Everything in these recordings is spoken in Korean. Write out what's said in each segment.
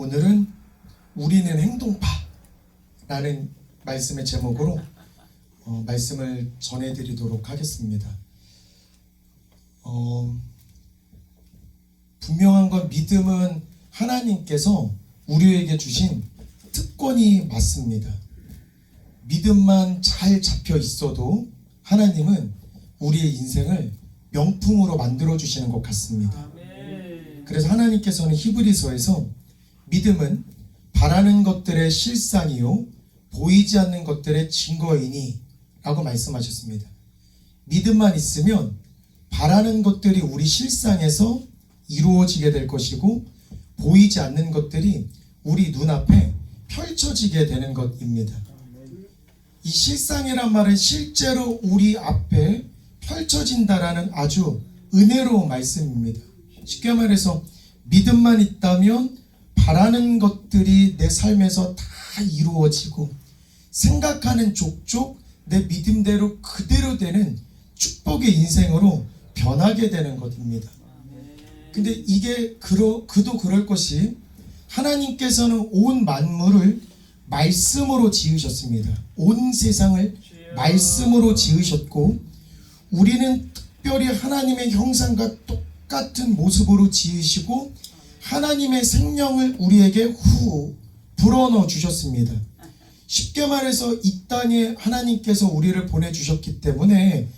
오늘은 우리는 행동파라는 말씀의 제목으로 말씀을 전해드리도록 하겠습니다. 분명한 건 믿음은 하나님께서 우리에게 주신 특권이 맞습니다. 믿음만 잘 잡혀 있어도 하나님은 우리의 인생을 명품으로 만들어 주시는 것 같습니다. 그래서 하나님께서는 히브리서에서 믿음은 바라는 것들의 실상이요 보이지 않는 것들의 증거이니 라고 말씀하셨습니다. 믿음만 있으면 바라는 것들이 우리 실상에서 이루어지게 될 것이고 보이지 않는 것들이 우리 눈앞에 펼쳐지게 되는 것입니다. 이 실상이란 말은 실제로 우리 앞에 펼쳐진다라는 아주 은혜로운 말씀입니다. 쉽게 말해서 믿음만 있다면 바라는 것들이 내 삶에서 다 이루어지고 생각하는 족족 내 믿음대로 그대로 되는 축복의 인생으로 변하게 되는 것입니다. 근데 이게 그도 그럴 것이 하나님께서는 온 만물을 말씀으로 지으셨습니다. 온 세상을 말씀으로 지으셨고 우리는 특별히 하나님의 형상과 똑같은 모습으로 지으시고 하나님의 생명을 우리에게 불어넣어 주셨습니다. 쉽게 말해서 이 땅에 하나님께서 우리를 보내주셨기 때문에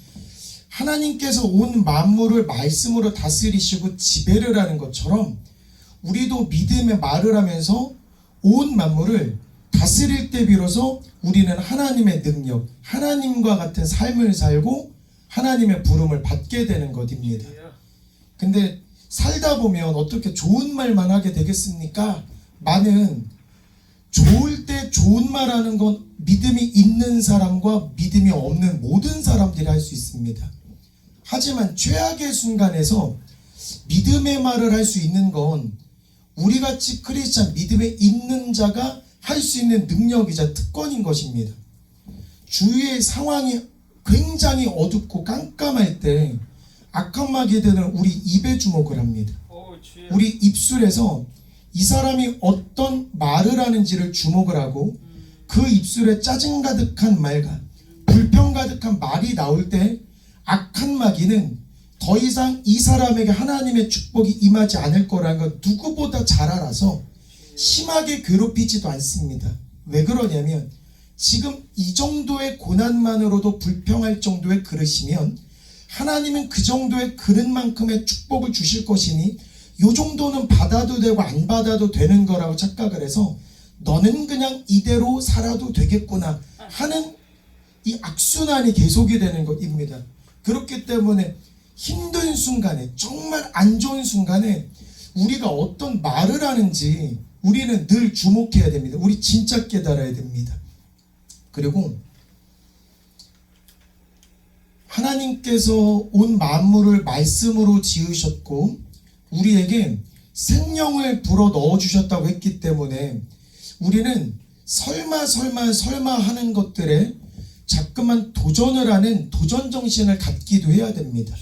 하나님께서 온 만물을 말씀으로 다스리시고 지배를 하는 것처럼 우리도 믿음의 말을 하면서 온 만물을 다스릴 때 비로소 우리는 하나님의 능력, 하나님과 같은 삶을 살고 하나님의 부름을 받게 되는 것입니다. 근데 살다 보면 어떻게 좋은 말만 하게 되겠습니까? 많은 좋을 때 좋은 말 하는 건 믿음이 있는 사람과 믿음이 없는 모든 사람들이 할 수 있습니다. 하지만 최악의 순간에서 믿음의 말을 할 수 있는 건 우리같이 크리스찬 믿음에 있는 자가 할 수 있는 능력이자 특권인 것입니다. 주위의 상황이 굉장히 어둡고 깜깜할 때 악한 마귀들은 우리 입에 주목을 합니다. 우리 입술에서 이 사람이 어떤 말을 하는지를 주목을 하고 그 입술에 짜증 가득한 말과 불평 가득한 말이 나올 때 악한 마귀는 더 이상 이 사람에게 하나님의 축복이 임하지 않을 거라는 걸 누구보다 잘 알아서 심하게 괴롭히지도 않습니다. 왜 그러냐면 지금 이 정도의 고난만으로도 불평할 정도의 그릇이면 하나님은 그 정도의 그릇만큼의 축복을 주실 것이니 요 정도는 받아도 되고 안 받아도 되는 거라고 착각을 해서 너는 그냥 이대로 살아도 되겠구나 하는 이 악순환이 계속이 되는 것입니다. 그렇기 때문에 힘든 순간에 정말 안 좋은 순간에 우리가 어떤 말을 하는지 우리는 늘 주목해야 됩니다. 우리 진짜 깨달아야 됩니다. 그리고 하나님께서 온 만물을 말씀으로 지으셨고 우리에게 생명을 불어 넣어 주셨다고 했기 때문에 우리는 설마 하는 것들에 자꾸만 도전을 하는 도전 정신을 갖기도 해야 됩니다.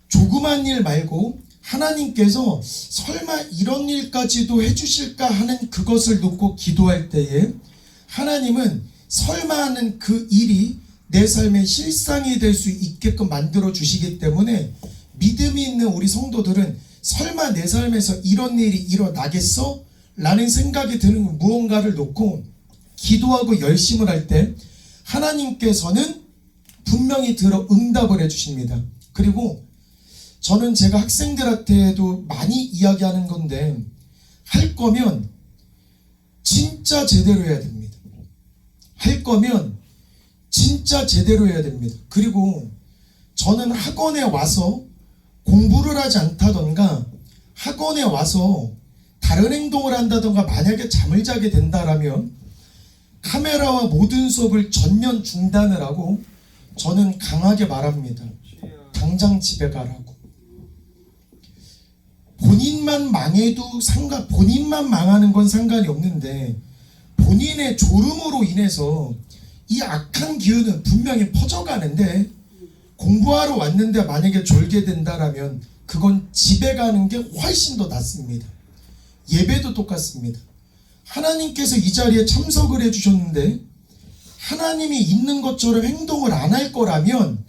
조그만 일 말고 하나님께서 설마 이런 일까지도 해주실까 하는 그것을 놓고 기도할 때에 하나님은 설마 하는 그 일이 내 삶의 실상이 될 수 있게끔 만들어 주시기 때문에 믿음이 있는 우리 성도들은 설마 내 삶에서 이런 일이 일어나겠어? 라는 생각이 드는 무언가를 놓고 기도하고 열심을 할 때 하나님께서는 분명히 들어 응답을 해주십니다. 그리고 저는 제가 학생들한테도 많이 이야기하는 건데 할 거면 진짜 제대로 해야 됩니다. 할 거면 진짜 제대로 해야 됩니다. 그리고 저는 학원에 와서 공부를 하지 않다던가 학원에 와서 다른 행동을 한다던가 만약에 잠을 자게 된다라면 카메라와 모든 수업을 전면 중단을 하고 저는 강하게 말합니다. 당장 집에 가라고. 본인만 망해도 본인만 망하는 건 상관이 없는데 본인의 졸음으로 인해서 이 악한 기운은 분명히 퍼져가는데 공부하러 왔는데 만약에 졸게 된다라면 그건 집에 가는 게 훨씬 더 낫습니다. 예배도 똑같습니다. 하나님께서 이 자리에 참석을 해주셨는데 하나님이 있는 것처럼 행동을 안 할 거라면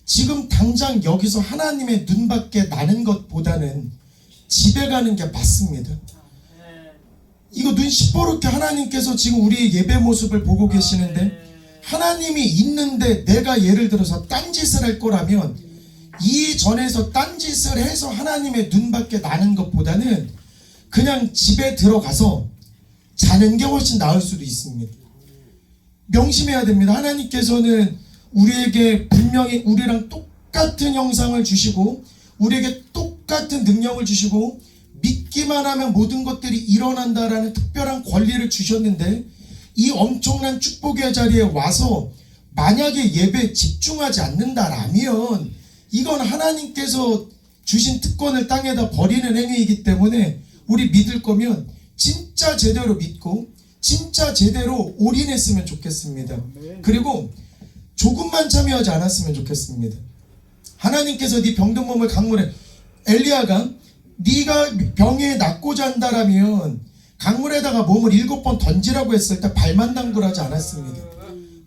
지금 당장 여기서 하나님의 눈밖에 나는 것보다는 집에 가는 게 맞습니다. 이거 눈 시퍼렇게 하나님께서 지금 우리의 예배 모습을 보고 계시는데 하나님이 있는데 내가 예를 들어서 딴짓을 할 거라면 이 전에서 딴짓을 해서 하나님의 눈밖에 나는 것보다는 그냥 집에 들어가서 자는 게 훨씬 나을 수도 있습니다. 명심해야 됩니다. 하나님께서는 우리에게 분명히 우리랑 똑같은 형상을 주시고 우리에게 똑같은 능력을 주시고 믿기만 하면 모든 것들이 일어난다라는 특별한 권리를 주셨는데 이 엄청난 축복의 자리에 와서 만약에 예배에 집중하지 않는다라면 이건 하나님께서 주신 특권을 땅에다 버리는 행위이기 때문에 우리 믿을 거면 진짜 제대로 믿고 진짜 제대로 올인했으면 좋겠습니다. 그리고 조금만 참여하지 않았으면 좋겠습니다. 하나님께서 네 병든 몸을 강물에 엘리야가 네가 병에 낫고자 한다라면 강물에다가 몸을 7번 던지라고 했을 때 발만 담그라지 않았습니다.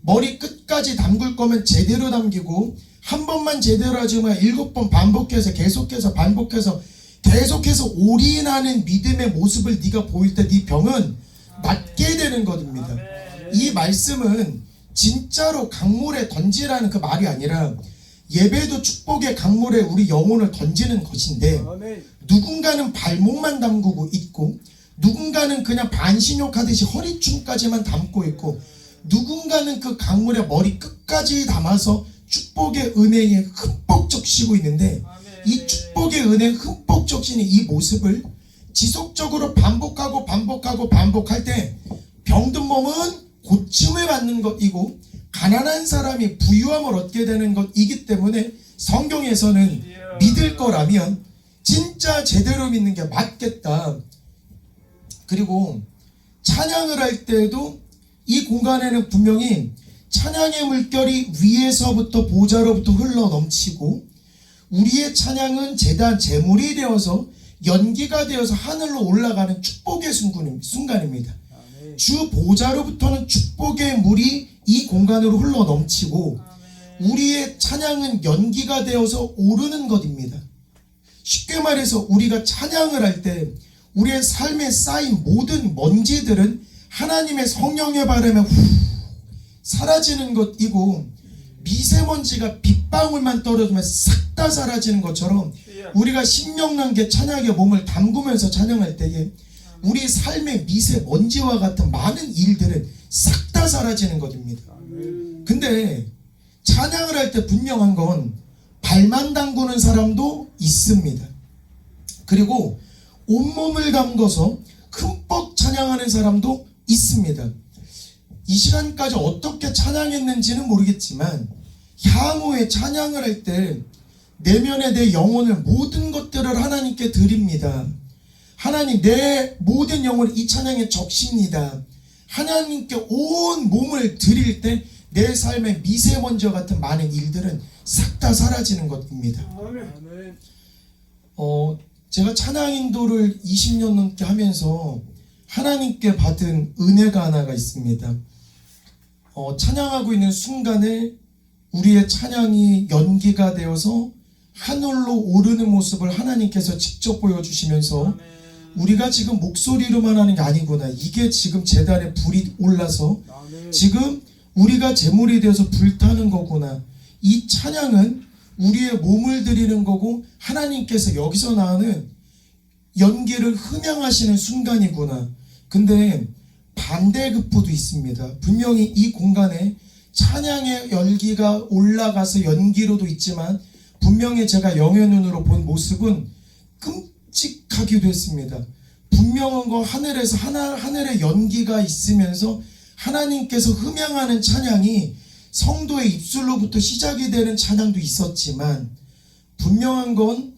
머리 끝까지 담글 거면 제대로 담기고 한 번만 제대로 하지만 7번 반복해서 계속해서 올인하는 믿음의 모습을 네가 보일 때 네 병은 낫게 되는 것입니다. 이 말씀은 진짜로 강물에 던지라는 그 말이 아니라 예배도 축복의 강물에 우리 영혼을 던지는 것인데 누군가는 발목만 담그고 있고 누군가는 그냥 반신욕하듯이 허리춤까지만 담고 있고 누군가는 그 강물에 머리 끝까지 담아서 축복의 은혜에 흠뻑 적시고 있는데 이 축복의 은혜 흠뻑 적시는 이 모습을 지속적으로 반복할 때 병든 몸은 고침을 받는 것이고 가난한 사람이 부유함을 얻게 되는 것이기 때문에 성경에서는 믿을 거라면 진짜 제대로 믿는 게 맞겠다. 그리고 찬양을 할 때도 이 공간에는 분명히 찬양의 물결이 위에서부터 보좌로부터 흘러 넘치고 우리의 찬양은 제단 제물이 되어서 연기가 되어서 하늘로 올라가는 축복의 순간입니다. 주 보좌로부터는 축복의 물이 이 공간으로 흘러 넘치고 우리의 찬양은 연기가 되어서 오르는 것입니다. 쉽게 말해서 우리가 찬양을 할 때 우리의 삶에 쌓인 모든 먼지들은 하나님의 성령의 바람에 사라지는 것이고 미세먼지가 빗방울만 떨어지면 싹 다 사라지는 것처럼 우리가 신명나게 찬양의 몸을 담그면서 찬양할 때에 우리 삶의 미세먼지와 같은 많은 일들은 싹 다 사라지는 것입니다. 근데 찬양을 할 때 분명한 건 발만 담그는 사람도 있습니다. 그리고 온몸을 담궈서 흠뻑 찬양하는 사람도 있습니다. 이 시간까지 어떻게 찬양했는지는 모르겠지만 향후에 찬양을 할 때 내면의 내 영혼을 모든 것들을 하나님께 드립니다. 하나님 내 모든 영혼을 이 찬양에 적십니다. 하나님께 온 몸을 드릴 때 내 삶의 미세먼지와 같은 많은 일들은 싹 다 사라지는 것입니다. 제가 찬양 인도를 20년 넘게 하면서 하나님께 받은 은혜가 하나가 있습니다. 찬양하고 있는 순간에 우리의 찬양이 연기가 되어서 하늘로 오르는 모습을 하나님께서 직접 보여주시면서 우리가 지금 목소리로만 하는 게 아니구나. 이게 지금 제단에 불이 올라서 지금 우리가 제물이 되어서 불타는 거구나. 이 찬양은 우리의 몸을 드리는 거고 하나님께서 여기서 나오는 연기를 흠양하시는 순간이구나. 근데 반대급부도 있습니다. 분명히 이 공간에 찬양의 열기가 올라가서 연기로도 있지만 분명히 제가 영의 눈으로 본 모습은 끔찍하기도 했습니다. 분명한 건 하늘에서 하늘의 연기가 있으면서 하나님께서 흠양하는 찬양이 성도의 입술로부터 시작이 되는 찬양도 있었지만 분명한 건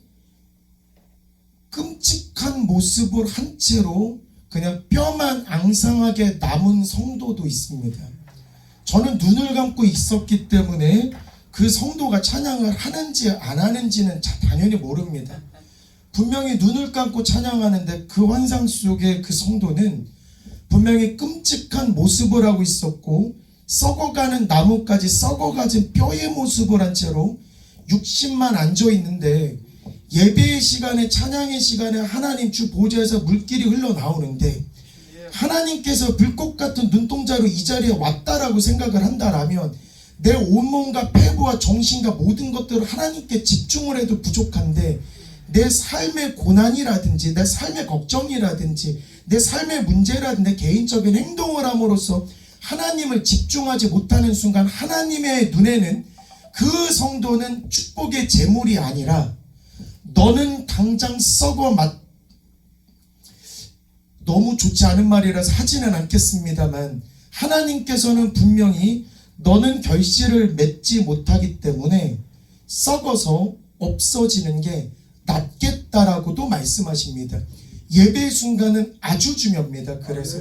끔찍한 모습을 한 채로 그냥 뼈만 앙상하게 남은 성도도 있습니다. 저는 눈을 감고 있었기 때문에 그 성도가 찬양을 하는지 안 하는지는 당연히 모릅니다. 분명히 눈을 감고 찬양하는데 그 환상 속의 그 성도는 분명히 끔찍한 모습을 하고 있었고 썩어가는 나무까지 썩어가진 뼈의 모습을 한 채로 육신만 앉아 있는데 예배의 시간에 찬양의 시간에 하나님 주 보좌에서 물길이 흘러나오는데 하나님께서 불꽃 같은 눈동자로 이 자리에 왔다라고 생각을 한다라면 내 온몸과 폐부와 정신과 모든 것들을 하나님께 집중을 해도 부족한데 내 삶의 고난이라든지 내 삶의 걱정이라든지 내 삶의 문제라든지 내 개인적인 행동을 함으로써 하나님을 집중하지 못하는 순간 하나님의 눈에는 그 성도는 축복의 제물이 아니라 너는 당장 썩어 너무 좋지 않은 말이라서 하지는 않겠습니다만 하나님께서는 분명히 너는 결실을 맺지 못하기 때문에 썩어서 없어지는 게 낫겠다라고도 말씀하십니다. 예배 순간은 아주 중요합니다. 그래서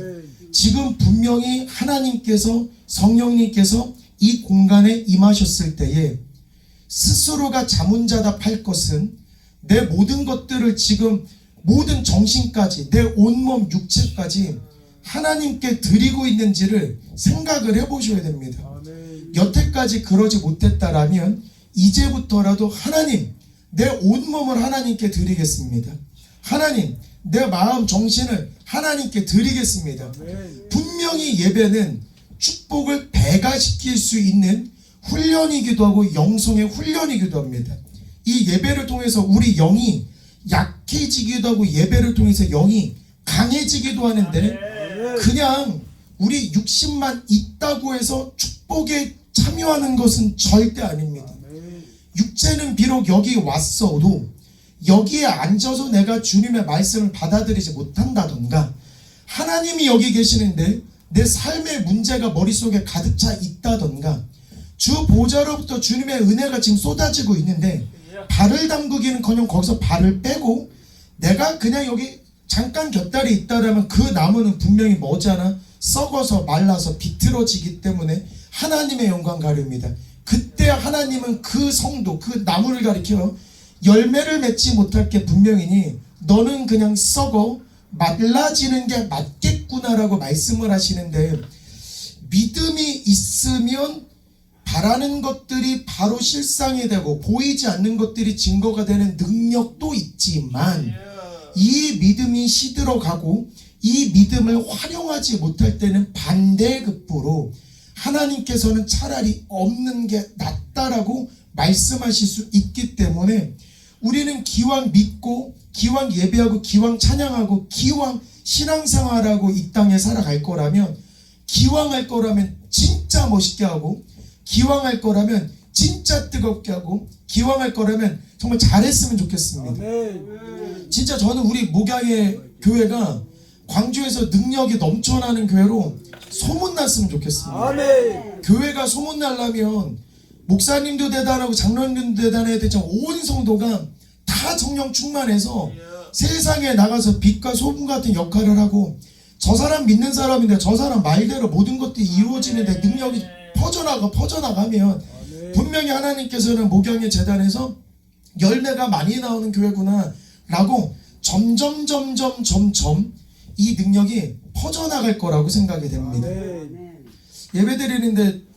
지금 분명히 하나님께서 성령님께서 이 공간에 임하셨을 때에 스스로가 자문자답할 것은 내 모든 것들을 지금 모든 정신까지 내 온몸 육체까지 하나님께 드리고 있는지를 생각을 해보셔야 됩니다. 여태까지 그러지 못했다라면 이제부터라도 하나님 내 온몸을 하나님께 드리겠습니다. 하나님 내 마음 정신을 하나님께 드리겠습니다. 분명히 예배는 축복을 배가시킬 수 있는 훈련이기도 하고 영성의 훈련이기도 합니다. 이 예배를 통해서 우리 영이 약해지기도 하고 예배를 통해서 영이 강해지기도 하는데 그냥 우리 육신만 있다고 해서 축복에 참여하는 것은 절대 아닙니다. 육체는 비록 여기 왔어도 여기에 앉아서 내가 주님의 말씀을 받아들이지 못한다던가 하나님이 여기 계시는데 내 삶의 문제가 머릿속에 가득 차 있다던가 주 보좌로부터 주님의 은혜가 지금 쏟아지고 있는데 발을 담그기는커녕 거기서 발을 빼고 내가 그냥 여기 잠깐 곁다리 있다라면 그 나무는 분명히 머지않아 썩어서 말라서 비틀어지기 때문에 하나님의 영광 가립니다. 그때 하나님은 그 성도 그 나무를 가리켜 열매를 맺지 못할 게 분명이니 너는 그냥 썩어 말라지는 게 맞겠구나라고 말씀을 하시는데 믿음이 있으면 바라는 것들이 바로 실상이 되고 보이지 않는 것들이 증거가 되는 능력도 있지만 이 믿음이 시들어가고 이 믿음을 활용하지 못할 때는 반대급부로 하나님께서는 차라리 없는 게 낫다라고 말씀하실 수 있기 때문에 우리는 기왕 믿고 기왕 예배하고 기왕 찬양하고 기왕 신앙생활하고 이 땅에 살아갈 거라면 기왕 할 거라면 진짜 멋있게 하고 기왕 할 거라면 진짜 뜨겁게 하고 기왕 할 거라면 정말 잘했으면 좋겠습니다. 진짜 저는 우리 목양의 교회가 광주에서 능력이 넘쳐나는 교회로 소문났으면 좋겠습니다. 교회가 소문나려면 목사님도 대단하고 장로님도 대단해야 되지만 온 성도가 다 성령 충만해서 세상에 나가서 빛과 소금 같은 역할을 하고 저 사람 믿는 사람인데 저 사람 말대로 모든 것들이 이루어지는데 능력이 퍼져나가면 분명히 하나님께서는 목양의 재단에서 열매가 많이 나오는 교회구나 라고 점점 이 능력이 퍼져나갈 거라고 생각이 됩니다. 예배 드리는데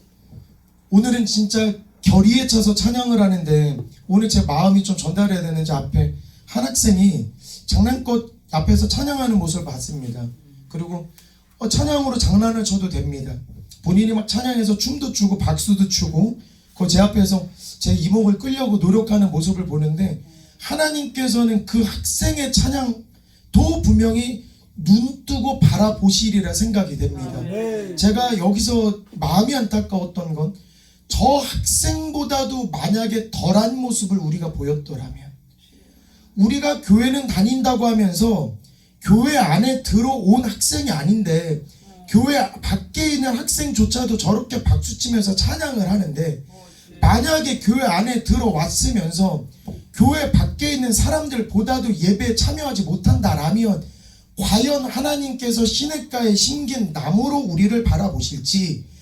오늘은 진짜 결의에 차서 찬양을 하는데 오늘 제 마음이 좀 전달해야 되는지 앞에 한 학생이 장난꽃 앞에서 찬양하는 모습을 봤습니다. 그리고 찬양으로 장난을 쳐도 됩니다. 본인이 막 찬양해서 춤도 추고 박수도 추고 그 제 앞에서 제 이목을 끌려고 노력하는 모습을 보는데 하나님께서는 그 학생의 찬양도 분명히 눈 뜨고 바라보시리라 생각이 됩니다. 제가 여기서 마음이 안타까웠던 건 저 학생보다도 만약에 덜한 모습을 우리가 보였더라면 우리가 교회는 다닌다고 하면서 교회 안에 들어온 학생이 아닌데 교회 밖에 있는 학생조차도 저렇게 박수치면서 찬양을 하는데 만약에 교회 안에 들어왔으면서 교회 밖에 있는 사람들보다도 예배에 참여하지 못한다라면 과연 하나님께서 시냇가에 심긴 나무로 우리를 바라보실지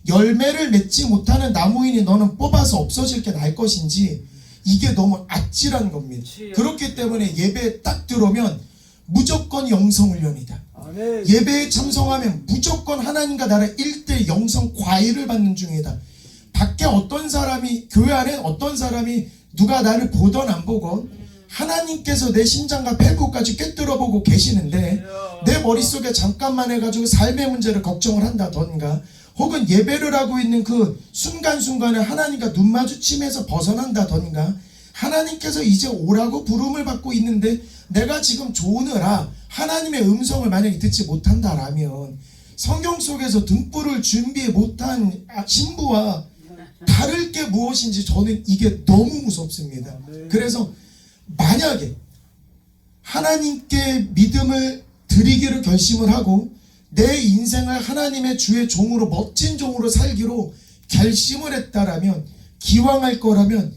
열매를 맺지 못하는 나무이니 너는 뽑아서 없어질 게 나을 것인지 이게 너무 아찔한 겁니다. 그렇기 때문에 예배에 딱 들어오면 무조건 영성훈련이다. 예배에 참석하면 무조건 하나님과 나라 1대 영성 과외를 받는 중이다. 밖에 어떤 사람이, 교회 안에 어떤 사람이 누가 나를 보던 안 보건 하나님께서 내 심장과 폐부까지 꿰뚫어보고 계시는데 내 머릿속에 잠깐만 해가지고 삶의 문제를 걱정을 한다던가 혹은 예배를 하고 있는 그 순간순간에 하나님과 눈 마주치면서 벗어난다던가 하나님께서 이제 오라고 부름을 받고 있는데 내가 지금 조느라 하나님의 음성을 만약에 듣지 못한다라면 성경 속에서 등불을 준비해 못한 신부와 다를 게 무엇인지 저는 이게 너무 무섭습니다. 그래서 만약에 하나님께 믿음을 드리기를 결심을 하고 내 인생을 하나님의 주의 종으로 멋진 종으로 살기로 결심을 했다라면 기왕할 거라면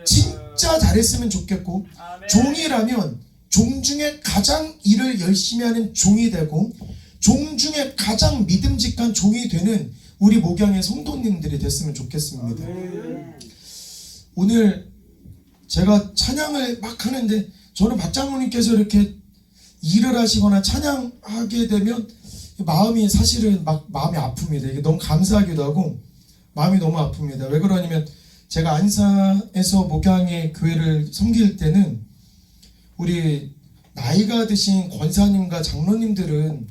진짜 잘했으면 좋겠고 종이라면 종 중에 가장 일을 열심히 하는 종이 되고 종 중에 가장 믿음직한 종이 되는 우리 목양의 성도님들이 됐으면 좋겠습니다. 오늘 제가 찬양을 막 하는데 저는 박 장로님께서 이렇게 일을 하시거나 찬양하게 되면 마음이 사실은 막 마음이 아픕니다. 이게 너무 감사하기도 하고 마음이 너무 아픕니다. 왜 그러냐면 제가 안산에서 목양의 교회를 섬길 때는 우리 나이가 드신 권사님과 장로님들은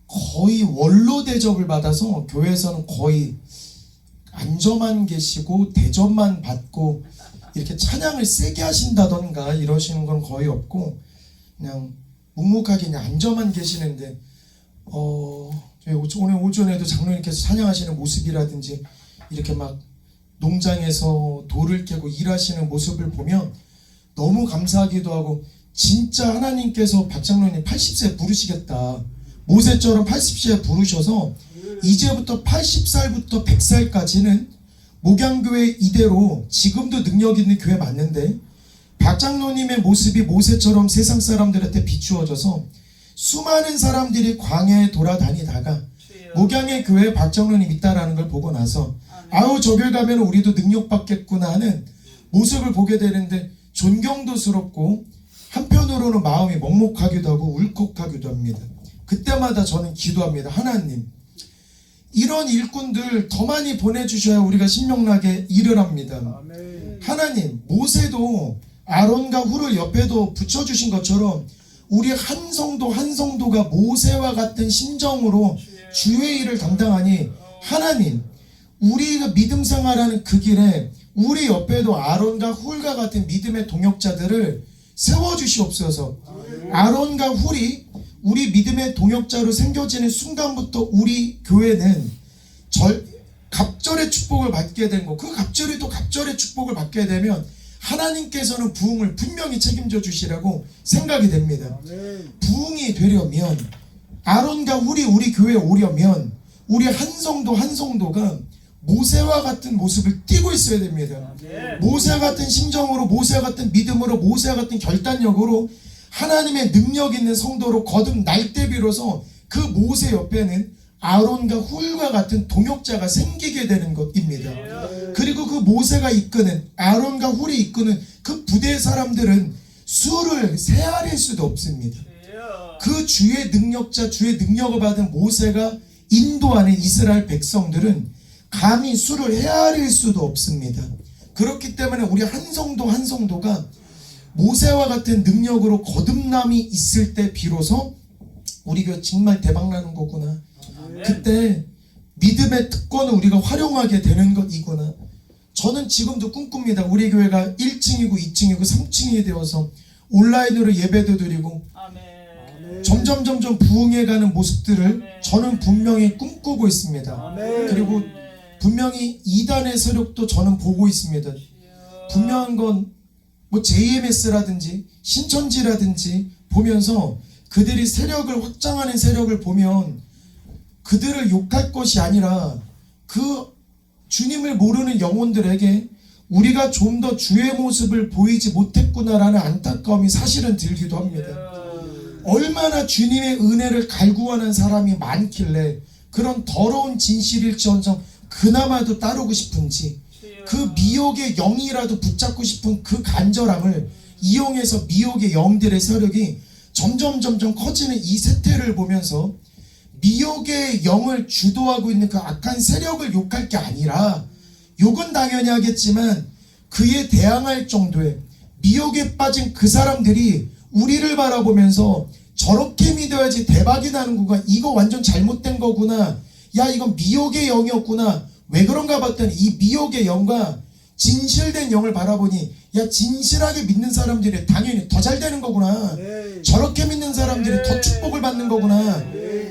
거의 원로 대접을 받아서 교회에서는 거의 앉아만 계시고 대접만 받고 이렇게 찬양을 세게 하신다던가 이러시는 건 거의 없고 그냥 묵묵하게 그냥 앉아만 계시는데 오늘 오전에도 장로님께서 찬양하시는 모습이라든지 이렇게 막 농장에서 돌을 캐고 일하시는 모습을 보면 너무 감사하기도 하고 진짜 하나님께서 박 장로님 80세 부르시겠다. 모세처럼 80세에 부르셔서 이제부터 80살부터 100살까지는 목양교회 이대로 지금도 능력 있는 교회 맞는데 박 장로님의 모습이 모세처럼 세상 사람들한테 비추어져서 수많은 사람들이 광야에 돌아다니다가 목양의 교회에 박 장로님 있다라는 걸 보고 나서 아우 저 교회 가면 우리도 능력 받겠구나 하는 모습을 보게 되는데 존경도스럽고 한편으로는 마음이 먹먹하기도 하고 울컥하기도 합니다. 그때마다 저는 기도합니다. 하나님 이런 일꾼들 더 많이 보내주셔야 우리가 신명나게 일을 합니다. 하나님 모세도 아론과 훌을 옆에도 붙여주신 것처럼 우리 한 성도 한 성도가 모세와 같은 심정으로 주의 일을 담당하니 하나님 우리가 믿음 생활하는 그 길에 우리 옆에도 아론과 훌과 같은 믿음의 동역자들을 세워주시옵소서. 아론과 훌이 우리 믿음의 동역자로 생겨지는 순간부터 우리 교회는 갑절의 축복을 받게 된 거, 그 갑절이 또 갑절의 축복을 받게 되면 하나님께서는 부흥을 분명히 책임져 주시라고 생각이 됩니다. 부흥이 되려면 아론과 훌이 우리 교회에 오려면 우리 한 성도 한 성도가 모세와 같은 모습을 띠고 있어야 됩니다. 모세와 같은 심정으로 모세와 같은 믿음으로 모세와 같은 결단력으로 하나님의 능력 있는 성도로 거듭 날 때 비로소 그 모세 옆에는 아론과 훌과 같은 동역자가 생기게 되는 것입니다. 그리고 그 모세가 이끄는 아론과 훌이 이끄는 그 부대의 사람들은 수를 세아릴 수도 없습니다. 그 주의 능력자 주의 능력을 받은 모세가 인도하는 이스라엘 백성들은 감히 수를 헤아릴 수도 없습니다. 그렇기 때문에 우리 한 성도 한 성도가 모세와 같은 능력으로 거듭남이 있을 때 비로소 우리 교회 정말 대박나는 거구나. 그때 믿음의 특권을 우리가 활용하게 되는 것이구나. 저는 지금도 꿈꿉니다. 우리 교회가 1층이고 2층이고 3층이 되어서 온라인으로 예배도 드리고 점점 부흥해가는 모습들을 저는 분명히 꿈꾸고 있습니다. 그리고 분명히 이단의 세력도 저는 보고 있습니다. 분명한 건 뭐 JMS라든지 신천지라든지 보면서 그들이 세력을 확장하는 세력을 보면 그들을 욕할 것이 아니라 그 주님을 모르는 영혼들에게 우리가 좀 더 주의 모습을 보이지 못했구나라는 안타까움이 사실은 들기도 합니다. 얼마나 주님의 은혜를 갈구하는 사람이 많길래 그런 더러운 진실일지언정 그나마도 따르고 싶은지 그 미혹의 영이라도 붙잡고 싶은 그 간절함을 이용해서 미혹의 영들의 세력이 점점 커지는 이 세태를 보면서 미혹의 영을 주도하고 있는 그 악한 세력을 욕할 게 아니라, 욕은 당연히 하겠지만 그에 대항할 정도의 미혹에 빠진 그 사람들이 우리를 바라보면서 저렇게 믿어야지 대박이 나는구나, 이거 완전 잘못된 거구나, 야 이건 미혹의 영이었구나, 왜 그런가 봤더니 이 미혹의 영과 진실된 영을 바라보니, 야 진실하게 믿는 사람들이 당연히 더 잘 되는 거구나, 저렇게 믿는 사람들이 더 축복을 받는 거구나,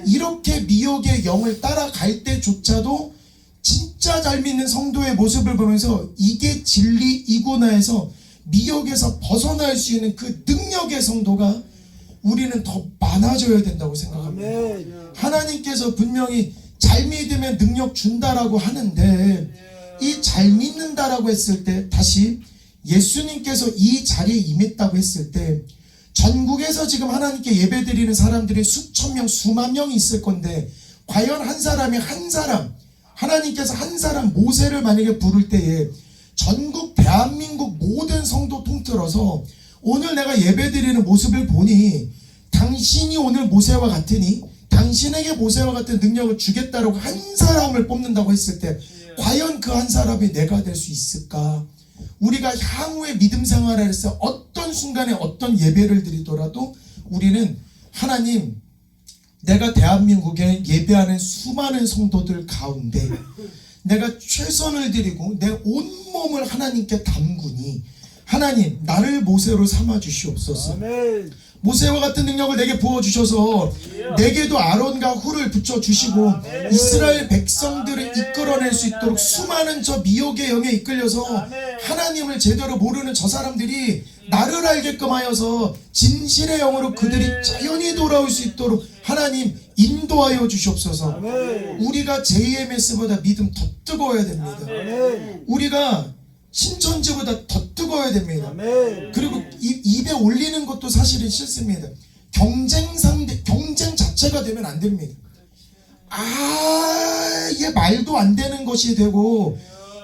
이렇게 미혹의 영을 따라갈 때조차도 진짜 잘 믿는 성도의 모습을 보면서 이게 진리이구나 해서 미혹에서 벗어날 수 있는 그 능력의 성도가 우리는 더 많아져야 된다고 생각합니다. 하나님께서 분명히 잘 믿으면 능력 준다라고 하는데, 이 잘 믿는다라고 했을 때, 다시 예수님께서 이 자리에 임했다고 했을 때 전국에서 지금 하나님께 예배드리는 사람들이 수천 명, 수만 명이 있을 건데, 과연 한 사람이 한 사람, 하나님께서 한 사람 모세를 만약에 부를 때에 전국 대한민국 모든 성도 통틀어서 오늘 내가 예배드리는 모습을 보니 당신이 오늘 모세와 같으니 당신에게 모세와 같은 능력을 주겠다라고 한 사람을 뽑는다고 했을 때 과연 그 한 사람이 내가 될 수 있을까? 우리가 향후의 믿음 생활을 해서 어떤 순간에 어떤 예배를 드리더라도 우리는 하나님, 내가 대한민국에 예배하는 수많은 성도들 가운데 내가 최선을 드리고 내 온몸을 하나님께 담구니 하나님 나를 모세로 삼아 주시옵소서. 아멘. 모세와 같은 능력을 내게 부어주셔서 내게도 아론과 훌을 붙여주시고 이스라엘 백성들을 이끌어낼 수 있도록 수많은 저 미혹의 영에 이끌려서 하나님을 제대로 모르는 저 사람들이 나를 알게끔 하여서 진실의 영으로 그들이 자연히 돌아올 수 있도록 하나님 인도하여 주시옵소서. 우리가 JMS보다 믿음 더 뜨거워야 됩니다. 우리가 신천지보다 더 뜨거워야 됩니다. 그리고 입에 올리는 것도 사실은 싫습니다. 경쟁 자체가 되면 안 됩니다. 이게 말도 안 되는 것이 되고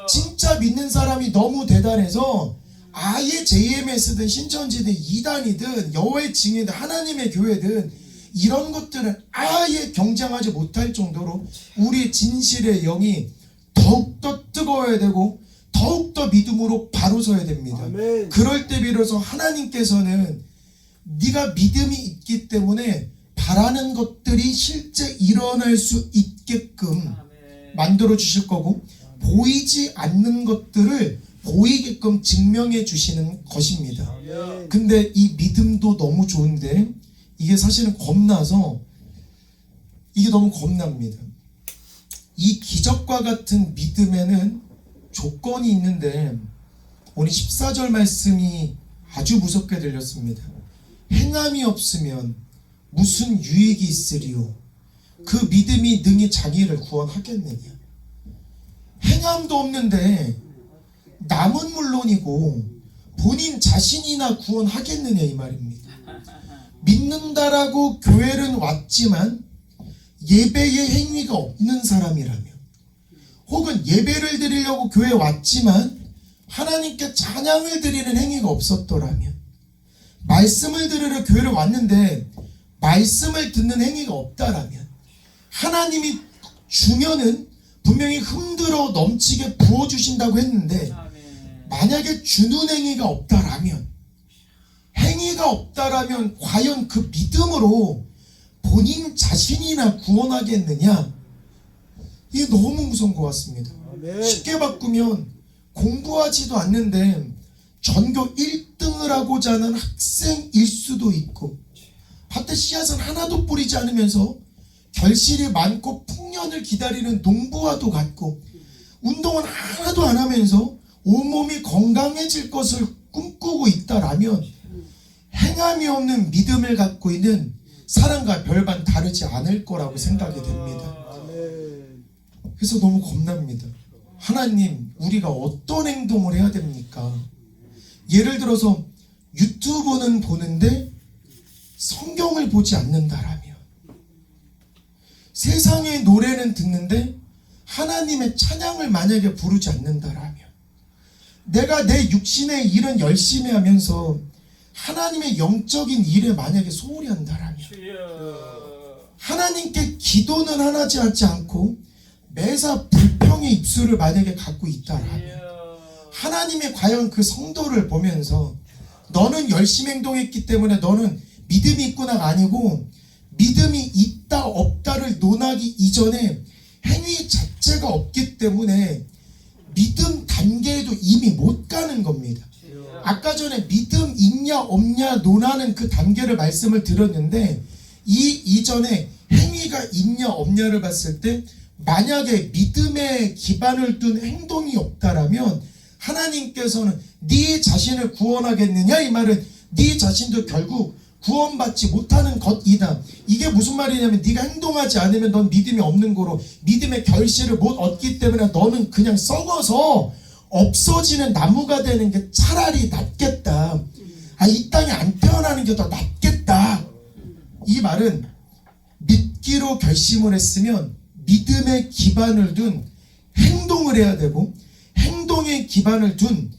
진짜 믿는 사람이 너무 대단해서 아예 JMS든 신천지든 이단이든 여호와의 증인이든 하나님의 교회든 이런 것들은 아예 경쟁하지 못할 정도로 우리 진실의 영이 더욱더 뜨거워야 되고 더욱더 믿음으로 바로 서야 됩니다. 아멘. 그럴 때 비로소 하나님께서는 네가 믿음이 있기 때문에 바라는 것들이 실제 일어날 수 있게끔 만들어 주실 거고 보이지 않는 것들을 보이게끔 증명해 주시는 것입니다. 근데 이 믿음도 너무 좋은데 이게 사실은 겁나서 이게 너무 겁납니다. 이 기적과 같은 믿음에는 조건이 있는데 오늘 14절 말씀이 아주 무섭게 들렸습니다. 행함이 없으면 무슨 유익이 있으리요? 그 믿음이 능히 자기를 구원하겠느냐? 행함도 없는데 남은 물론이고 본인 자신이나 구원하겠느냐 이 말입니다. 믿는다라고 교회는 왔지만 예배의 행위가 없는 사람이라면, 혹은 예배를 드리려고 교회에 왔지만 하나님께 찬양을 드리는 행위가 없었더라면, 말씀을 들으러 교회를 왔는데 말씀을 듣는 행위가 없다라면, 하나님이 주면은 분명히 흔들어 넘치게 부어주신다고 했는데 만약에 주는 행위가 없다라면, 행위가 없다라면 과연 그 믿음으로 본인 자신이나 구원하겠느냐? 이게 너무 무서운 것 같습니다. 쉽게 바꾸면 공부하지도 않는데 전교 1등을 하고자 하는 학생일 수도 있고, 밭에 씨앗은 하나도 뿌리지 않으면서 결실이 많고 풍년을 기다리는 농부와도 같고, 운동은 하나도 안 하면서 온몸이 건강해질 것을 꿈꾸고 있다라면 행함이 없는 믿음을 갖고 있는 사람과 별반 다르지 않을 거라고 생각이 됩니다. 그래서 너무 겁납니다. 하나님, 우리가 어떤 행동을 해야 됩니까? 예를 들어서 유튜브는 보는데 성경을 보지 않는다라면, 세상의 노래는 듣는데 하나님의 찬양을 만약에 부르지 않는다라면, 내가 내 육신의 일은 열심히 하면서 하나님의 영적인 일에 만약에 소홀히 한다라면, 하나님께 기도는 하지 않고 매사 불평의 입술을 만약에 갖고 있다라면, 하나님의 과연 그 성도를 보면서 너는 열심히 행동했기 때문에 너는 믿음이 있구나가 아니고, 믿음이 있다 없다를 논하기 이전에 행위 자체가 없기 때문에 믿음 단계에도 이미 못 가는 겁니다. 아까 전에 믿음 있냐 없냐 논하는 그 단계를 말씀을 드렸는데, 이 이전에 행위가 있냐 없냐를 봤을 때 만약에 믿음에 기반을 둔 행동이 없다라면 하나님께서는 네 자신을 구원하겠느냐, 이 말은 네 자신도 결국 구원받지 못하는 것이다. 이게 무슨 말이냐면, 네가 행동하지 않으면 넌 믿음이 없는 거로 믿음의 결실을 못 얻기 때문에 너는 그냥 썩어서 없어지는 나무가 되는 게 차라리 낫겠다. 이 땅에 안 태어나는 게 더 낫겠다. 이 말은 믿기로 결심을 했으면 믿음에 기반을 둔 행동을 해야 되고, 행동에 기반을 둔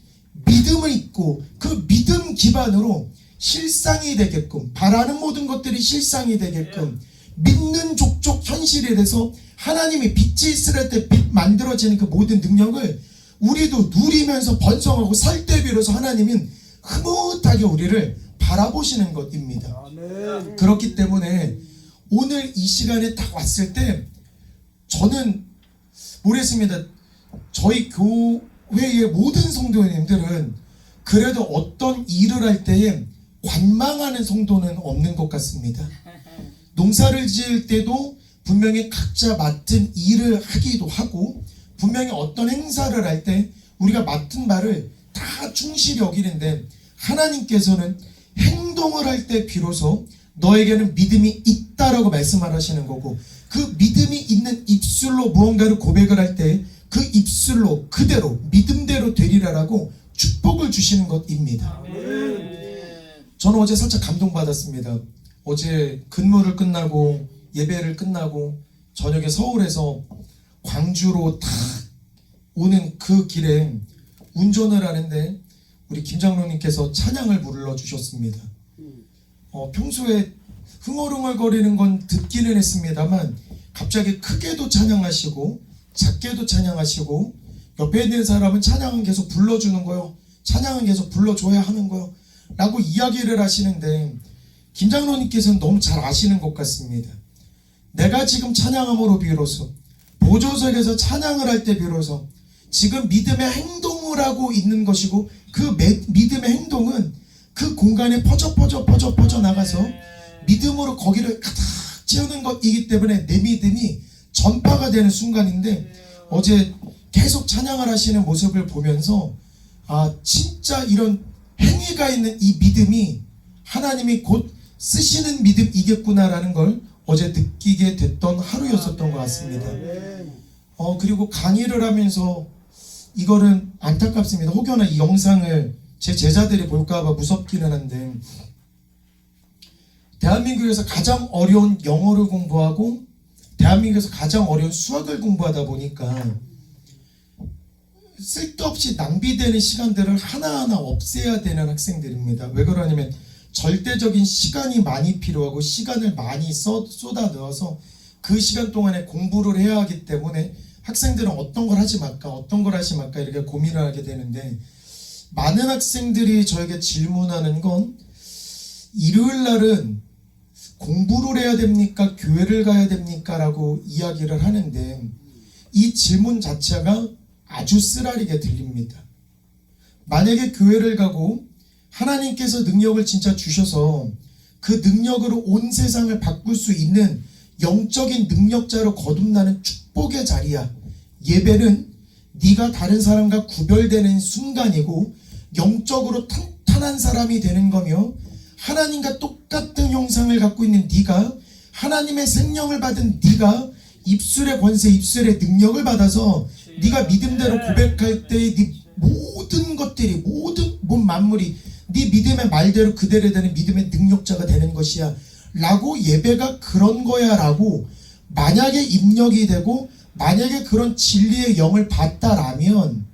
믿음을 있고, 그 믿음 기반으로 실상이 되게끔, 바라는 모든 것들이 실상이 되게끔 믿는 족족 현실이 돼서 하나님이 빛이 있을 때 빛 만들어지는 그 모든 능력을 우리도 누리면서 번성하고 살 때 비로소 하나님은 흐뭇하게 우리를 바라보시는 것입니다. 아멘. 그렇기 때문에 오늘 이 시간에 딱 왔을 때 저는 모르겠습니다. 저희 교회의 모든 성도님들은 그래도 어떤 일을 할 때에 관망하는 성도는 없는 것 같습니다. 농사를 지을 때도 분명히 각자 맡은 일을 하기도 하고, 분명히 어떤 행사를 할 때 우리가 맡은 바를 다 충실히 여기는데, 하나님께서는 행동을 할 때 비로소 너에게는 믿음이 있다라고 말씀을 하시는 거고, 그 믿음이 있는 입술로 무언가를 고백을 할 때 그 입술로 그대로 믿음대로 되리라라고 축복을 주시는 것입니다. 저는 어제 살짝 감동받았습니다. 어제 근무를 끝나고 예배를 끝나고 저녁에 서울에서 광주로 탁 오는 그 길에 운전을 하는데 우리 김장로님께서 찬양을 불러주셨습니다. 평소에 흥얼흥얼거리는 건 듣기는 했습니다만 갑자기 크게도 찬양하시고 작게도 찬양하시고, 옆에 있는 사람은 찬양은 계속 불러주는 거요, 찬양은 계속 불러줘야 하는 거요 라고 이야기를 하시는데, 김장로님께서는 너무 잘 아시는 것 같습니다. 내가 지금 찬양함으로 비로소, 보조석에서 찬양을 할 때 비로소 지금 믿음의 행동을 하고 있는 것이고, 그 믿음의 행동은 그 공간에 퍼져 나가서 믿음으로 거기를 가득 채우는 것이기 때문에 내 믿음이 전파가 되는 순간인데, 어제 계속 찬양을 하시는 모습을 보면서 진짜 이런 행위가 있는 이 믿음이 하나님이 곧 쓰시는 믿음이겠구나라는 걸 어제 느끼게 됐던 하루였었던 것 같습니다. 그리고 강의를 하면서 이거는 안타깝습니다. 혹여나 이 영상을 제 제자들이 볼까봐 무섭기는 한데, 대한민국에서 가장 어려운 영어를 공부하고 대한민국에서 가장 어려운 수학을 공부하다 보니까 쓸데없이 낭비되는 시간들을 하나하나 없애야 되는 학생들입니다. 왜 그러냐면 절대적인 시간이 많이 필요하고 시간을 많이 쏟아 넣어서 그 시간 동안에 공부를 해야 하기 때문에 학생들은 어떤 걸 하지 말까 어떤 걸 하지 말까 이렇게 고민을 하게 되는데, 많은 학생들이 저에게 질문하는 건 일요일 날은 공부를 해야 됩니까? 교회를 가야 됩니까? 라고 이야기를 하는데, 이 질문 자체가 아주 쓰라리게 들립니다. 만약에 교회를 가고 하나님께서 능력을 진짜 주셔서 그 능력으로 온 세상을 바꿀 수 있는 영적인 능력자로 거듭나는 축복의 자리야. 예배는 네가 다른 사람과 구별되는 순간이고 영적으로 탄탄한 사람이 되는 거며, 하나님과 똑같은 형상을 갖고 있는 네가, 하나님의 생명을 받은 네가 입술의 권세, 입술의 능력을 받아서 네가 믿음대로 고백할 때 네 모든 것들이, 모든 만물이 네 믿음의 말대로 그대로 되는 믿음의 능력자가 되는 것이야 라고, 예배가 그런 거야 라고 만약에 입력이 되고 만약에 그런 진리의 영을 받다라면,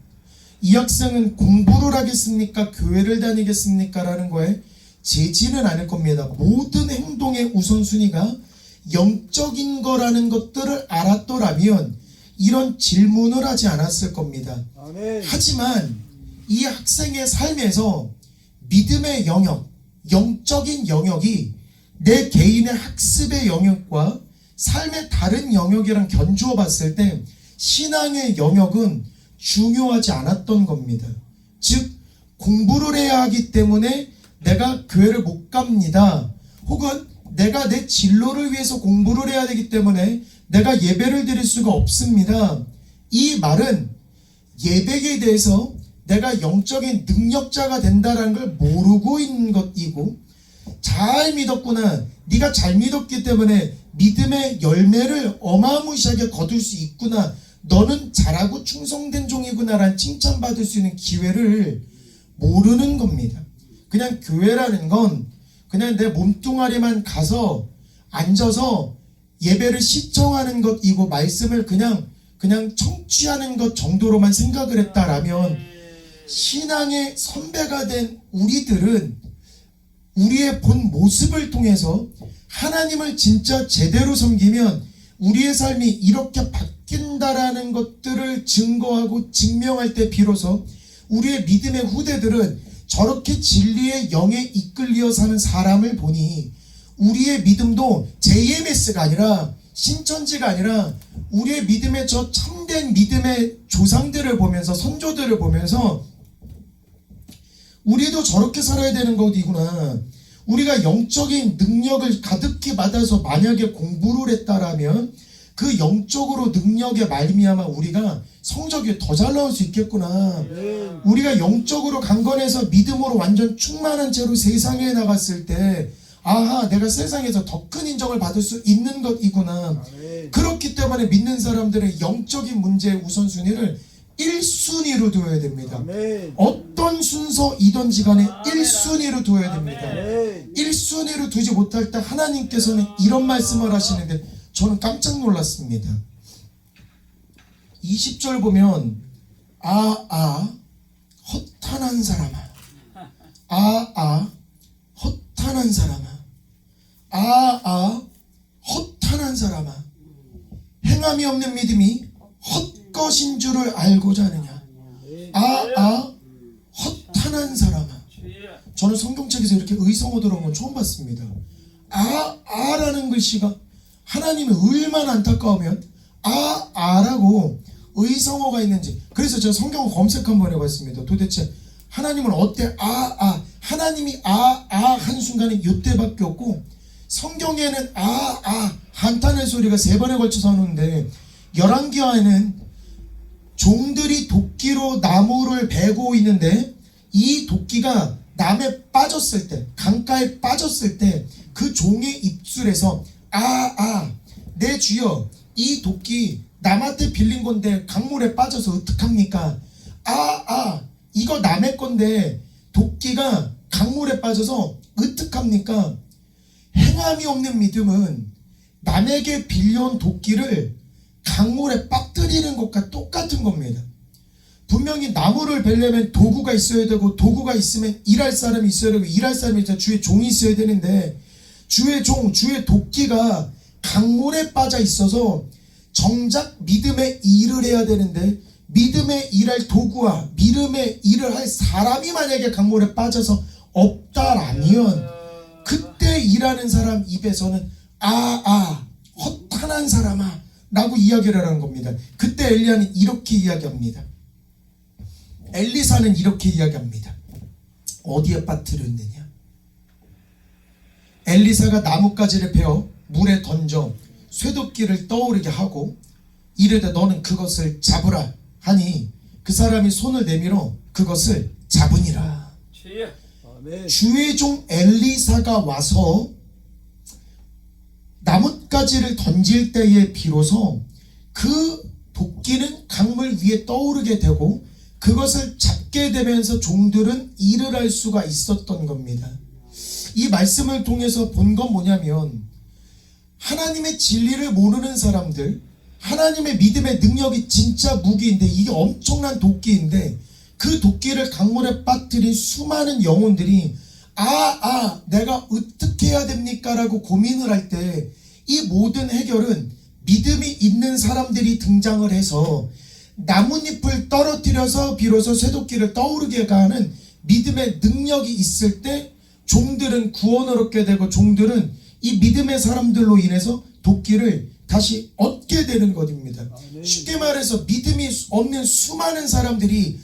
이 학생은 공부를 하겠습니까? 교회를 다니겠습니까? 라는 거에 재지는 않을 겁니다. 모든 행동의 우선순위가 영적인 거라는 것들을 알았더라면 이런 질문을 하지 않았을 겁니다. 아멘. 하지만 이 학생의 삶에서 믿음의 영역, 영적인 영역이 내 개인의 학습의 영역과 삶의 다른 영역이랑 견주어 봤을 때 신앙의 영역은 중요하지 않았던 겁니다. 즉 공부를 해야 하기 때문에 내가 교회를 못 갑니다. 혹은 내가 내 진로를 위해서 공부를 해야 되기 때문에 내가 예배를 드릴 수가 없습니다. 이 말은 예배에 대해서 내가 영적인 능력자가 된다는 걸 모르고 있는 것이고, 잘 믿었구나, 네가 잘 믿었기 때문에 믿음의 열매를 어마무시하게 거둘 수 있구나, 너는 잘하고 충성된 종이구나 라는 칭찬받을 수 있는 기회를 모르는 겁니다. 그냥 교회라는 건 그냥 내 몸뚱아리만 가서 앉아서 예배를 시청하는 것이고 말씀을 그냥 청취하는 것 정도로만 생각을 했다라면, 신앙의 선배가 된 우리들은 우리의 본 모습을 통해서 하나님을 진짜 제대로 섬기면 우리의 삶이 이렇게 바뀐다라는 것들을 증거하고 증명할 때 비로소 우리의 믿음의 후대들은 저렇게 진리의 영에 이끌려 사는 사람을 보니 우리의 믿음도 JMS가 아니라 신천지가 아니라 우리의 믿음의 저 참된 믿음의 조상들을 보면서, 선조들을 보면서 우리도 저렇게 살아야 되는 것이구나, 우리가 영적인 능력을 가득히 받아서 만약에 공부를 했다라면 그 영적으로 능력에 말미암아 우리가 성적이 더 잘 나올 수 있겠구나, 우리가 영적으로 강건해서 믿음으로 완전 충만한 채로 세상에 나갔을 때 아하, 내가 세상에서 더 큰 인정을 받을 수 있는 것이구나. 그렇기 때문에 믿는 사람들의 영적인 문제의 우선순위를 1순위로 두어야 됩니다. 아멘. 어떤 순서이든지 간에 1순위로 두어야 됩니다. 아멘. 1순위로 두지 못할 때 하나님께서는 이런 말씀을 하시는데 저는 깜짝 놀랐습니다. 20절 보면 허탄한 사람아, 허탄한 사람아, 허탄한 사람아, 행함이 없는 믿음이 헛것인 줄을 알고자 하느냐. 허탄한 사람아. 저는 성경책에서 이렇게 의성어 들어온 건 처음 봤습니다. 라는 글씨가 하나님이 얼마나 안타까우면 라고 의성어가 있는지. 그래서 제가 성경을 검색 한번 해봤습니다. 도대체 하나님은 어때 하나님이 한 순간에 이때밖에 없고, 성경에는 한탄의 소리가 3번에 걸쳐서 하는데, 열왕기하에는 종들이 도끼로 나무를 베고 있는데 이 도끼가 남에 빠졌을 때, 강가에 빠졌을 때 그 종의 입술에서 내 주여, 이 도끼 남한테 빌린 건데 강물에 빠져서 어떡합니까? 이거 남의 건데 도끼가 강물에 빠져서 어떡합니까? 행함이 없는 믿음은 남에게 빌려온 도끼를 강물에 빠뜨리는 것과 똑같은 겁니다. 분명히 나무를 베려면 도구가 있어야 되고, 도구가 있으면 일할 사람이 있어야 되고, 일할 사람이 있어야 주의 종이 있어야 되는데, 주의 종, 주의 도끼가 강물에 빠져 있어서 정작 믿음의 일을 해야 되는데, 믿음의 일할 도구와 믿음의 일을 할 사람이 만약에 강물에 빠져서 없다라면 그때 일하는 사람 입에서는 허탄한 사람아 라고 이야기를 하는 겁니다. 그때 엘리야는 이렇게 이야기합니다. 엘리사는 이렇게 이야기합니다. 어디에 빠뜨렸느냐? 엘리사가 나뭇가지를 베어 물에 던져 쇠도끼를 떠오르게 하고 이르되 너는 그것을 잡으라 하니 그 사람이 손을 내밀어 그것을 잡으니라. 아멘. 주의 종 엘리사가 와서 나뭇가지를 던질 때에 비로소 그 도끼는 강물 위에 떠오르게 되고 그것을 잡게 되면서 종들은 일을 할 수가 있었던 겁니다. 이 말씀을 통해서 본 건 뭐냐면, 하나님의 진리를 모르는 사람들, 하나님의 믿음의 능력이 진짜 무기인데, 이게 엄청난 도끼인데 그 도끼를 강물에 빠뜨린 수많은 영혼들이 내가 어떻게 해야 됩니까? 라고 고민을 할 때 이 모든 해결은 믿음이 있는 사람들이 등장을 해서 나뭇잎을 떨어뜨려서 비로소 쇠도끼를 떠오르게 하는 믿음의 능력이 있을 때 종들은 구원을 얻게 되고 종들은 이 믿음의 사람들로 인해서 도끼를 다시 얻게 되는 것입니다. 쉽게 말해서 믿음이 없는 수많은 사람들이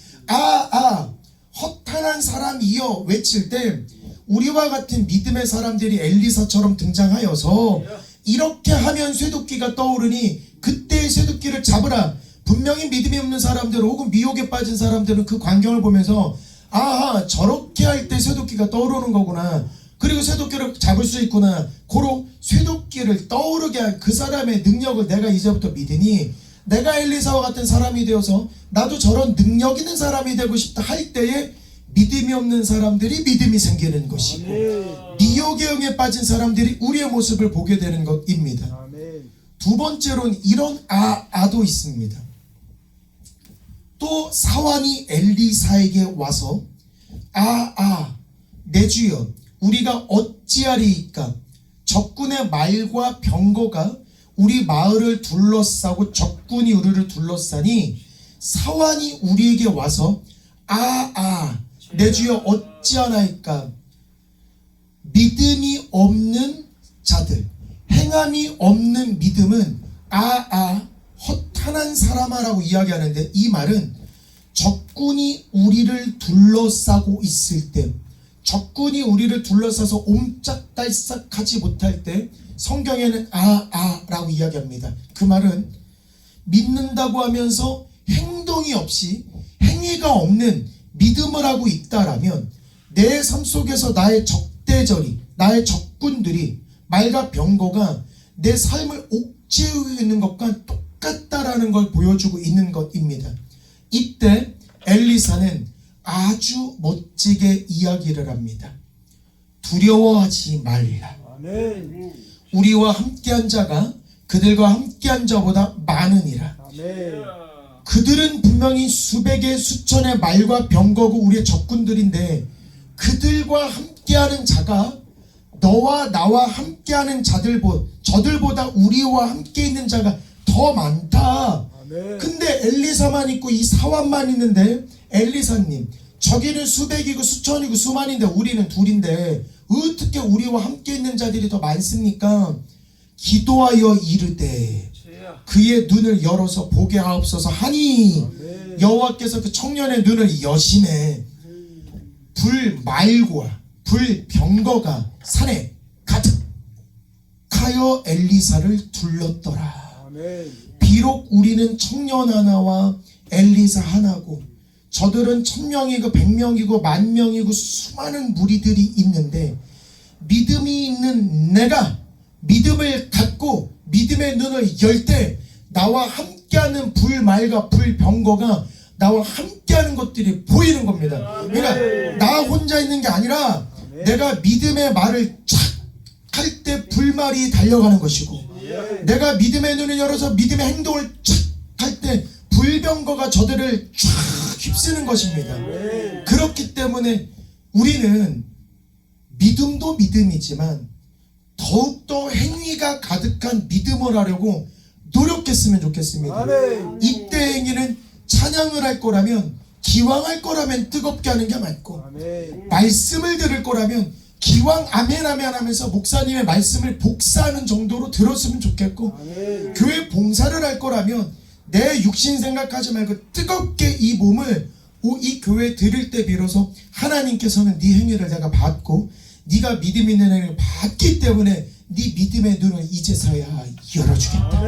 허탄한 사람이여 외칠 때 우리와 같은 믿음의 사람들이 엘리사처럼 등장하여서 이렇게 하면 쇠도끼가 떠오르니 그때의 쇠도끼를 잡으라. 분명히 믿음이 없는 사람들 혹은 미혹에 빠진 사람들은 그 광경을 보면서 저렇게 할 때 쇠도끼가 떠오르는 거구나. 그리고 쇠도끼를 잡을 수 있구나. 고로 쇠도끼를 떠오르게 한 그 사람의 능력을 내가 이제부터 믿으니 내가 엘리사와 같은 사람이 되어서 나도 저런 능력 있는 사람이 되고 싶다 할 때에 믿음이 없는 사람들이 믿음이 생기는 것이고 미혹의 영에 빠진 사람들이 우리의 모습을 보게 되는 것입니다. 두 번째로는 이런 도 있습니다. 또 사환이 엘리사에게 와서 내 주여 우리가 어찌하리이까? 적군의 말과 병거가 우리 마을을 둘러싸고 적군이 우리를 둘러싸니 사환이 우리에게 와서 내 주여 어찌하나이까? 믿음이 없는 자들, 행함이 없는 믿음은 허탄한 사람아라고 이야기하는데 이 말은 적군이 우리를 둘러싸고 있을 때, 적군이 우리를 둘러싸서 옴짝달싹하지 못할 때 성경에는 라고 이야기합니다. 그 말은 믿는다고 하면서 행동이 없이 행위가 없는 믿음을 하고 있다라면 내 삶 속에서 나의 적대절이, 나의 적군들이, 말과 병거가 내 삶을 옥죄고 있는 것과 똑같다라는 걸 보여주고 있는 것입니다. 이때 엘리사는 아주 멋지게 이야기를 합니다. 두려워하지 말라. 우리와 함께한 자가 그들과 함께한 자보다 많으니라. 그들은 분명히 수백의 수천의 말과 병거고 우리의 적군들인데 그들과 함께하는 자가 너와 나와 함께하는 저들보다 우리와 함께 있는 자가 더 많다. 근데 엘리사만 있고 이 사환만 있는데 엘리사님 저기는 수백이고 수천이고 수만인데 우리는 둘인데 어떻게 우리와 함께 있는 자들이 더 많습니까? 기도하여 이르되 그의 눈을 열어서 보게 하옵소서 하니 여호와께서 그 청년의 눈을 여심해 불말과 불병거가 산에 가득하여 엘리사를 둘렀더라. 비록 우리는 청년 하나와 엘리사 하나고 저들은 1000명이고 100명이고 10,000명이고 수많은 무리들이 있는데 믿음이 있는 내가 믿음을 갖고 믿음의 눈을 열 때 나와 함께하는 불말과 불병거가 나와 함께하는 것들이 보이는 겁니다. 그러니까 나 혼자 있는 게 아니라 내가 믿음의 말을 쫙 할 때 불말이 달려가는 것이고 내가 믿음의 눈을 열어서 믿음의 행동을 쫙 할 때 불병거가 저들을 쫙 휩쓰는 것입니다. 그렇기 때문에 우리는 믿음도 믿음이지만 더욱더 행위가 가득한 믿음을 하려고 노력했으면 좋겠습니다. 이때 행위는 찬양을 할 거라면 기왕 할 거라면 뜨겁게 하는 게 맞고 말씀을 들을 거라면 기왕 아멘 아멘 하면서 목사님의 말씀을 복사하는 정도로 들었으면 좋겠고 교회 봉사를 할 거라면 내 육신 생각하지 말고 뜨겁게 이 몸을 이 교회 들을 때 비로소 하나님께서는 네 행위를 내가 봤고 네가 믿음 있는 행위를 봤기 때문에 네 믿음의 눈을 이제서야 열어주겠다.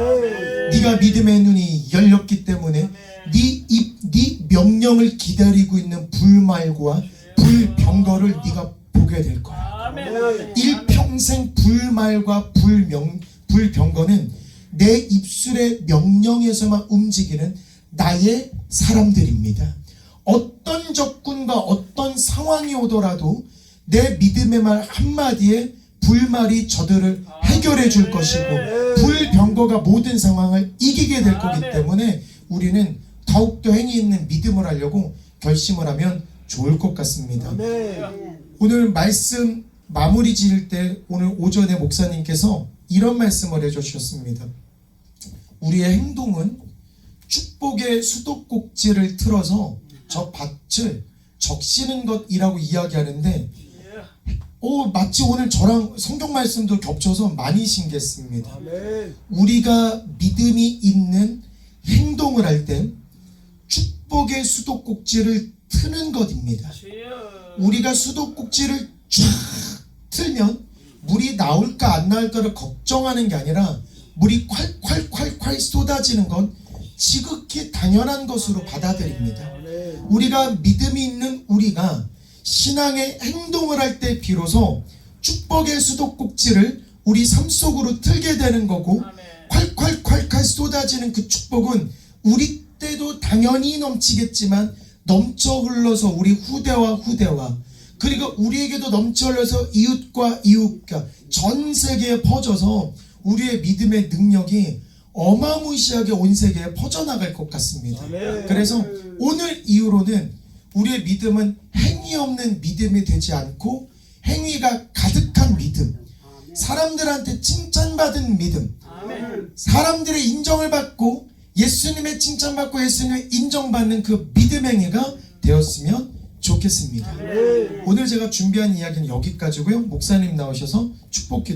네가 믿음의 눈이 열렸기 때문에 네 명령을 기다리고 있는 불말과 불병거를 네가 보게 될 거야. 일평생 불말과 불병거는 내 입술의 명령에서만 움직이는 나의 사람들입니다. 어떤 적군과 어떤 상황이 오더라도 내 믿음의 말 한마디에 불말이 저들을 해결해 줄 것이고 불병거가 모든 상황을 이기게 될 거기 때문에 우리는 더욱더 행위 있는 믿음을 하려고 결심을 하면 좋을 것 같습니다. 아멘. 오늘 말씀 마무리 지을 때 오늘 오전에 목사님께서 이런 말씀을 해주셨습니다. 우리의 행동은 축복의 수도꼭지를 틀어서 저 밭을 적시는 것이라고 이야기하는데 마치 오늘 저랑 성경 말씀도 겹쳐서 많이 신기했습니다. 아멘. 우리가 믿음이 있는 행동을 할 때 축복의 수도꼭지를 트는 것입니다. 우리가 수도꼭지를 쫙 틀면 물이 나올까 안 나올까를 걱정하는 게 아니라 물이 콸콸콸콸 쏟아지는 건 지극히 당연한 것으로 받아들입니다. 우리가 믿음이 있는 우리가 신앙의 행동을 할 때 비로소 축복의 수도꼭지를 우리 삶 속으로 틀게 되는 거고, 콸콸콸콸 쏟아지는 그 축복은 우리 때도 당연히 넘치겠지만 넘쳐 흘러서 우리 후대와 그리고 우리에게도 넘쳐 흘러서 이웃과 전 세계에 퍼져서 우리의 믿음의 능력이 어마무시하게 온 세계에 퍼져나갈 것 같습니다. 그래서 오늘 이후로는 우리의 믿음은 행위 없는 믿음이 되지 않고 행위가 가득한 믿음, 사람들한테 칭찬받은 믿음, 사람들의 인정을 받고 예수님의 칭찬받고 예수님의 인정받는 그 믿음 행위가 되었으면 좋겠습니다. 오늘 제가 준비한 이야기는 여기까지고요. 목사님 나오셔서 축복 기도